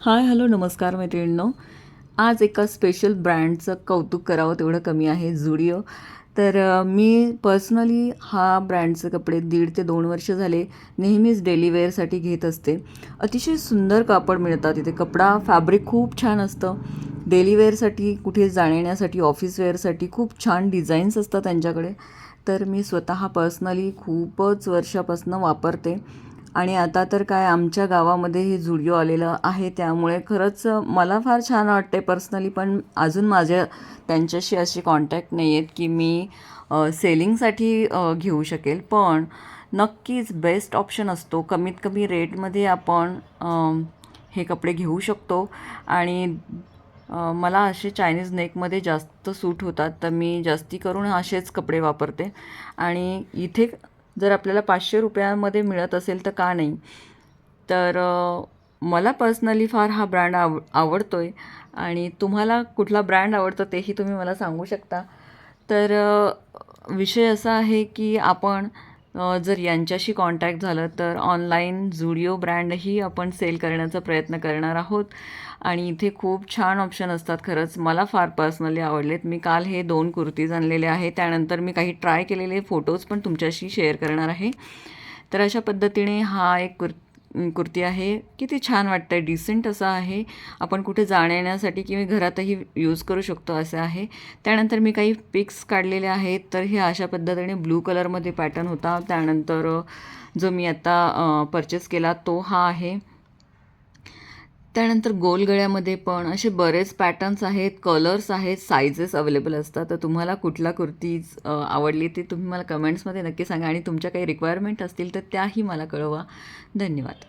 Hi hello नमस्कार मैत्रिणींनो. आज एका स्पेशल ब्रँडचं कौतुक करावं तेवढं कमी आहे, झुडिओ. तर मी पर्सनली हा ब्रँडचे कपडे 1.5 ते 2 वर्ष झाले नेहमीच डेली वेअरसाठी घेत असते. अतिशय सुंदर कापड मिळतात इथे. कपडा फॅब्रिक खूप छान असतं. डेली वेअरसाठी, कुठे जाण्यासाठी, ऑफिस वेअरसाठी खूप छान डिझाईन्स असतात त्यांच्याकडे. तर मी स्वतः पर्सनली खूपच वर्षापासून वापरते. आणि आता तर काय आमच्या गावामध्ये हे झुडिओ आलेलं आहे, त्यामुळे खरंच मला फार छान वाटते पर्सनली. पण अजून माझ्या त्यांच्याशी अशी कॉन्टॅक्ट नाही आहेत की मी सेलिंगसाठी घेऊ शकेल. पण नक्कीच बेस्ट ऑप्शन असतो. कमीत कमी रेटमध्ये आपण हे कपडे घेऊ शकतो. आणि मला असे चायनीज नेकमध्ये जास्त सूट होतात, तर मी जास्ती करून असेच कपडे वापरते. आणि इथे जर आपल्याला 500 रुपयांमध्ये मिळत असेल तर का नाही. तर मला पर्सनली फार हा ब्रँड आवडतो आहे. आणि तुम्हाला कुठला ब्रँड आवडतो तेही तुम्ही मला सांगू शकता. तर विषय असा आहे की आपण जर यांच्याशी कॉन्टॅक्ट झालं तर ऑनलाईन झुडिओ ब्रँडही आपण सेल करण्याचा प्रयत्न करणार आहोत. आणि इथे खूप छान ऑप्शन असतात. खरंच मला फार पर्सनली आवडलेत. मी काल हे 2 कुर्तीज आणलेले आहे. त्यानंतर मी काही ट्राय केलेले फोटोज पण तुमच्याशी शेअर करणार आहे. तर अशा पद्धतीने हा एक कुर्ती आहे. किती छान वाटतं आहे, डिसेंट असं आहे. आपण कुठे जाण्यासाठी किंवा घरातही यूज करू शकतो असं आहे. त्यानंतर मी काही पिक्स काढलेले आहेत. तर हे अशा पद्धतीने ब्लू कलरमध्ये पॅटर्न होता. त्यानंतर जो मी आत्ता परचेस केला तो हा आहे. त्यानंतर गोल गळ्यामध्ये पण असे बरेच पॅटर्न्स आहेत, कलर्स आहेत, सायझेस अवेलेबल असतात. तर तुम्हाला कुठला कुर्तीज आवडली ते तुम्ही मला कमेंट्समध्ये नक्की सांगा. आणि तुमच्या काही रिक्वायरमेंट असतील तर त्याही मला कळवा. धन्यवाद.